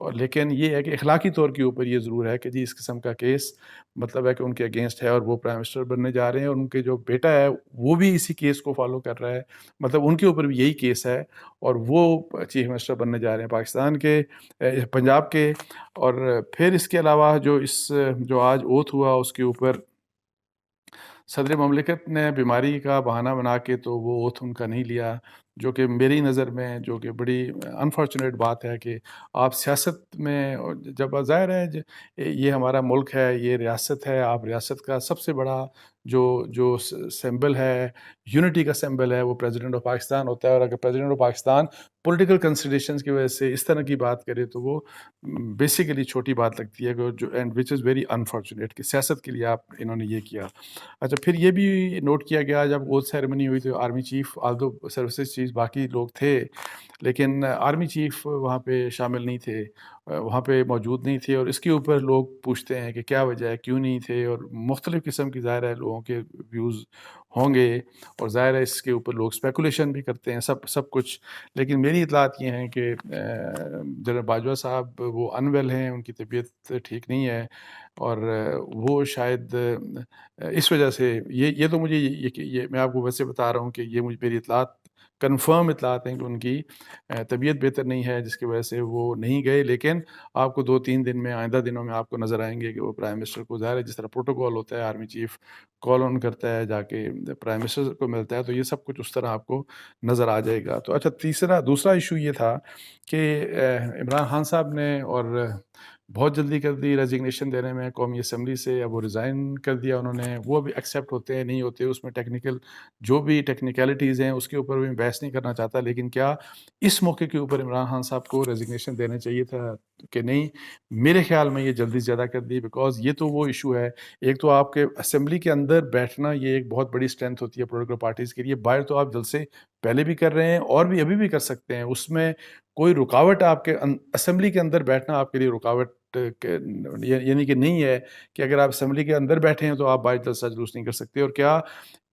اور لیکن یہ ہے کہ اخلاقی طور کے اوپر یہ ضرور ہے کہ جی اس قسم کا کیس مطلب ہے کہ ان کے اگینسٹ ہے اور وہ پرائم منسٹر بننے جا رہے ہیں، اور ان کے جو بیٹا ہے وہ بھی اسی کیس کو فالو کر رہا ہے، مطلب ان کے اوپر بھی یہی کیس ہے، اور وہ چیف منسٹر بننے جا رہے ہیں پاکستان کے، پنجاب کے۔ اور پھر اس کے علاوہ جو آج اوتھ ہوا اس کے اوپر صدر مملکت نے بیماری کا بہانہ بنا کے تو وہ اوتھ ان کا نہیں لیا، جو کہ میری نظر میں جو کہ بڑی انفارچونیٹ بات ہے کہ آپ سیاست میں جب ظاہر ہے یہ ہمارا ملک ہے، یہ ریاست ہے، آپ ریاست کا سب سے بڑا جو سمبل ہے، یونٹی کا سمبل ہے، وہ پریزیڈنٹ آف پاکستان ہوتا ہے، اور اگر president of Pakistan political considerations کی وجہ سے اس طرح کی بات کرے تو وہ بیسیکلی چھوٹی بات لگتی ہے، جو and which is very unfortunate کہ سیاست کے لیے انہوں نے یہ کیا۔ اچھا، پھر یہ بھی نوٹ کیا گیا جب اوتھ سیریمنی ہوئی تو آرمی چیف آلدو سروسز چیف باقی لوگ تھے، لیکن آرمی چیف وہاں پہ شامل نہیں تھے، وہاں پہ موجود نہیں تھے، اور اس کے اوپر لوگ پوچھتے ہیں کہ کیا وجہ ہے، کیوں نہیں تھے، اور مختلف قسم کی ظاہر ہے لوگوں کے ویوز ہوں گے، اور ظاہر ہے اس کے اوپر لوگ اسپیکولیشن بھی کرتے ہیں سب کچھ، لیکن میری اطلاعات یہ ہیں کہ جنرل باجوہ صاحب وہ انویل ہیں، ان کی طبیعت ٹھیک نہیں ہے، اور وہ شاید اس وجہ سے یہ تو مجھے یہ میں آپ کو ویسے بتا رہا ہوں کہ یہ میری اطلاعات کنفرم اطلاعات ہیں کہ ان کی طبیعت بہتر نہیں ہے، جس کی وجہ سے وہ نہیں گئے، لیکن آپ کو 2-3 دن میں آئندہ دنوں میں آپ کو نظر آئیں گے کہ وہ پرائم منسٹر کو ظاہر ہے جس طرح پروٹوکول ہوتا ہے، آرمی چیف کال آن کرتا ہے جا کے پرائم منسٹر کو ملتا ہے، تو یہ سب کچھ اس طرح آپ کو نظر آ جائے گا۔ تو اچھا، دوسرا ایشو یہ تھا کہ عمران خان صاحب نے اور بہت جلدی کر دی ریزگنیشن دینے میں قومی اسمبلی سے، اب وہ ریزائن کر دیا انہوں نے، وہ بھی ایکسیپٹ ہوتے ہیں نہیں ہوتے، اس میں جو بھی ٹیکنیکلٹیز ہیں اس کے اوپر بھی بحث نہیں کرنا چاہتا، لیکن کیا اس موقع کے اوپر عمران خان صاحب کو ریزگنیشن دینا چاہیے تھا کہ نہیں؟ میرے خیال میں یہ جلدی زیادہ کر دی، بیکاز یہ تو وہ ایشو ہے، ایک تو آپ کے اسمبلی کے اندر بیٹھنا یہ ایک بہت بڑی اسٹرینتھ ہوتی ہے پولیٹیکل پارٹیز کے لیے، باہر تو آپ جلسے پہلے بھی کر رہے ہیں اور بھی ابھی بھی کر سکتے ہیں، اس میں کوئی رکاوٹ آپ کے اسمبلی کے اندر بیٹھنا آپ کے لیے رکاوٹ یعنی کہ نہیں ہے کہ اگر آپ اسمبلی کے اندر بیٹھے ہیں تو آپ باہر جلسہ جلوس نہیں کر سکتے، اور کیا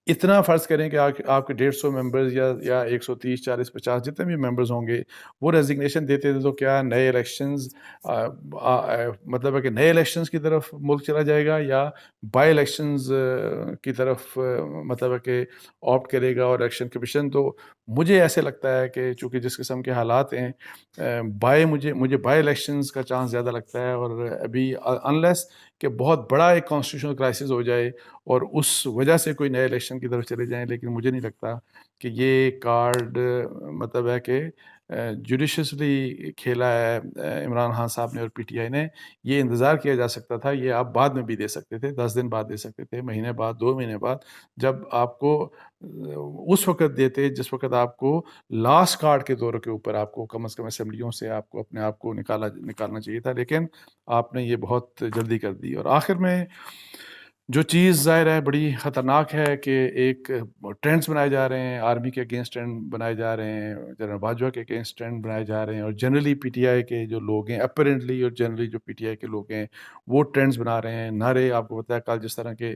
اتنا فرض کریں کہ آپ کے 150 ممبرز یا 130 40 50 جتنے بھی ممبرز ہوں گے وہ ریزگنیشن دیتے تھے، تو کیا نئے الیکشنز مطلب ہے کہ نئے الیکشنز کی طرف ملک چلا جائے گا یا بائی الیکشنز کی طرف مطلب ہے کہ آپٹ کرے گا؟ اور الیکشن کمیشن تو مجھے ایسے لگتا ہے کہ چونکہ جس قسم کے حالات ہیں مجھے بائی الیکشنز کا چانس زیادہ لگتا ہے، اور ابھی انلیس کہ بہت بڑا ایک کانسٹیٹیوشنل کرائسس ہو جائے اور اس وجہ سے کوئی نئے الیکشن کی طرف چلے جائیں، لیکن مجھے نہیں لگتا کہ یہ کارڈ مطلب ہے کہ جوڈیشسلی کھیلا ہے عمران خان صاحب نے اور پی ٹی آئی نے۔ یہ انتظار کیا جا سکتا تھا، یہ آپ بعد میں بھی دے سکتے تھے، 10 دن بعد دے سکتے تھے، مہینے بعد، 2 مہینے بعد، جب آپ کو اس وقت دیتے جس وقت آپ کو لاسٹ کارڈ کے طور کے اوپر آپ کو کم از کم اسمبلیوں سے آپ کو اپنے آپ کو نکالنا چاہیے تھا، لیکن آپ نے یہ بہت جلدی کر دی۔ اور آخر میں جو چیز ظاہر ہے بڑی خطرناک ہے کہ ایک ٹرینڈز بنائے جا رہے ہیں، آرمی کے اگینسٹ ٹرینڈ بنائے جا رہے ہیں، جنرل باجوہ کے اگینسٹ ٹرینڈ بنائے جا رہے ہیں، اور جنرلی پی ٹی آئی کے جو لوگ ہیں اپیرنٹلی اور جنرلی جو پی ٹی آئی کے لوگ ہیں وہ ٹرینڈز بنا رہے ہیں، نعرے آپ کو پتہ ہے کل جس طرح کے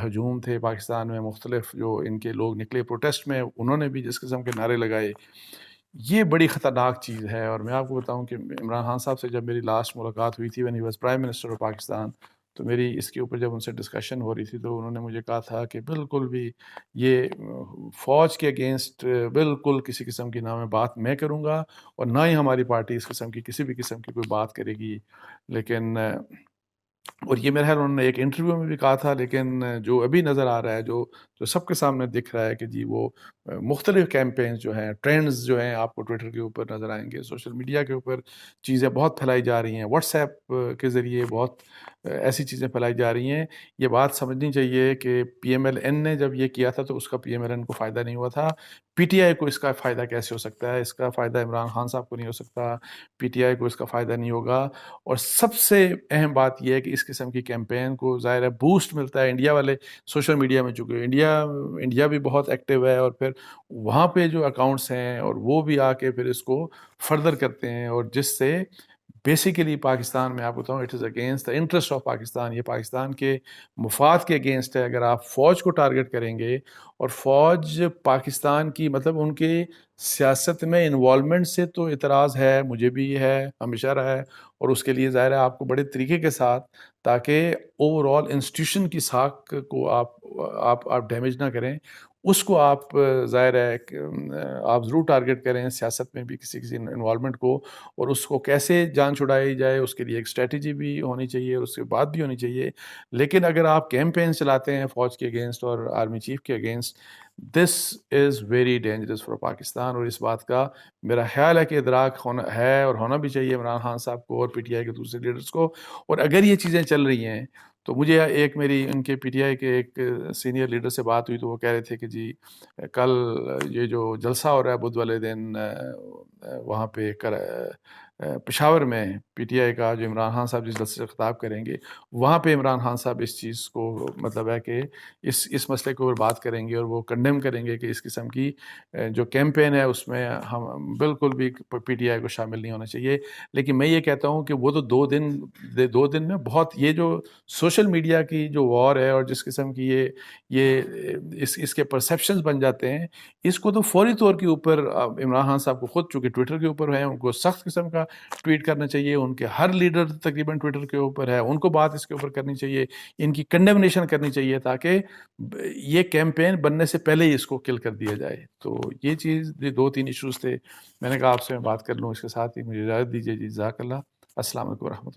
ہجوم تھے پاکستان میں، مختلف جو ان کے لوگ نکلے پروٹیسٹ میں، انہوں نے بھی جس قسم کے نعرے لگائے، یہ بڑی خطرناک چیز ہے۔ اور میں آپ کو بتاؤں کہ عمران خان صاحب سے جب میری لاسٹ ملاقات ہوئی تھی when he was prime minister of Pakistan, تو میری اس کے اوپر جب ان سے ڈسکشن ہو رہی تھی تو انہوں نے مجھے کہا تھا کہ بالکل بھی یہ فوج کے اگینسٹ بالکل کسی قسم کی نہ میں بات میں کروں گا، اور نہ ہی ہماری پارٹی اس قسم کی کسی بھی قسم کی کوئی بات کرے گی، لیکن اور یہ میرا خیال انہوں نے ایک انٹرویو میں بھی کہا تھا، لیکن جو ابھی نظر آ رہا ہے جو سب کے سامنے دکھ رہا ہے کہ جی وہ مختلف کیمپینز جو ہیں، ٹرینڈز جو ہیں آپ کو ٹویٹر کے اوپر نظر آئیں گے، سوشل میڈیا کے اوپر چیزیں بہت پھیلائی جا رہی ہیں، واٹس ایپ کے ذریعے بہت ایسی چیزیں پھیلائی جا رہی ہیں۔ یہ بات سمجھنی چاہیے کہ پی ایم ایل این نے جب یہ کیا تھا تو اس کا پی ایم ایل این کو فائدہ نہیں ہوا تھا، پی ٹی آئی کو اس کا فائدہ کیسے ہو سکتا ہے؟ اس کا فائدہ عمران خان صاحب کو نہیں ہو سکتا، پی ٹی آئی کو اس کا فائدہ نہیں ہوگا۔ اور سب سے اہم بات یہ ہے کہ اس قسم کی کیمپین کو ظاہر ہے بوسٹ ملتا ہے انڈیا والے سوشل میڈیا میں، چونکہ انڈیا بھی بہت ایکٹیو ہے، اور پھر وہاں پہ جو اکاؤنٹس ہیں اور وہ بھی آ کے پھر اس کو فردر کرتے ہیں، اور جس سے بیسیکلی پاکستان میں آپ بتاؤں it is against the interest of Pakistan, یہ پاکستان کے مفاد کے اگینسٹ ہے۔ اگر آپ فوج کو ٹارگٹ کریں گے اور فوج پاکستان کی مطلب ان کے سیاست میں انوالومنٹ سے تو اعتراض ہے، مجھے بھی ہے، ہمیشہ رہا ہے، اور اس کے لیے ظاہر ہے آپ کو بڑے طریقے کے ساتھ تاکہ اوور آل انسٹیٹیوشن کی ساکھ کو آپ ڈیمیج نہ کریں، اس کو آپ ظاہر ہے آپ ضرور ٹارگٹ کریں سیاست میں بھی کسی انوالومنٹ کو، اور اس کو کیسے جان چھڑائی جائے اس کے لیے ایک اسٹریٹجی بھی ہونی چاہیے، اور اس کے بعد بھی ہونی چاہیے۔ لیکن اگر آپ کیمپین چلاتے ہیں فوج کے اگینسٹ اور آرمی چیف کے against, this is very dangerous for Pakistan, اور اس بات کا میرا خیال ہے کہ ادراک ہونا ہے اور ہونا بھی چاہیے عمران خان صاحب کو اور پی ٹی آئی کے دوسرے لیڈرز کو۔ اور اگر یہ چیزیں چل رہی ہیں تو مجھے ایک میری ان کے پی ٹی آئی کے ایک سینئر لیڈر سے بات ہوئی، تو وہ کہہ رہے تھے کہ جی کل یہ جو جلسہ ہو رہا ہے بدھ والے دن وہاں پہ پشاور میں پی ٹی آئی کا، جو عمران خان صاحب جس جلسے سے خطاب کریں گے، وہاں پہ عمران خان صاحب اس چیز کو مطلب ہے کہ اس مسئلے کے اوپر بات کریں گے، اور وہ کنڈیم کریں گے کہ اس قسم کی جو کیمپین ہے اس میں ہم بالکل بھی پی ٹی آئی کو شامل نہیں ہونا چاہیے۔ لیکن میں یہ کہتا ہوں کہ وہ تو دو دن میں بہت، یہ جو سوشل میڈیا کی جو وار ہے اور جس قسم کی یہ اس کے پرسیپشنز بن جاتے ہیں، اس کو تو فوری طور کے اوپر عمران خان صاحب کو خود چونکہ ٹویٹر کے اوپر ہیں، ان کو سخت قسم کا ٹویٹ کرنا چاہیے، ان کے ہر لیڈر تقریباً ٹویٹر کے اوپر ہے، ان کو بات اس کے اوپر کرنی چاہیے، ان کی کنڈیمنیشن کرنی چاہیے تاکہ یہ کیمپین بننے سے پہلے ہی اس کو کل کر دیا جائے۔ تو یہ چیز 2-3 ایشوز تھے، میں نے کہا آپ سے میں بات کر لوں، اس کے ساتھ ہی مجھے اجازت دیجیے جی، جزاک اللہ، السلام علیکم ورحمۃ اللہ۔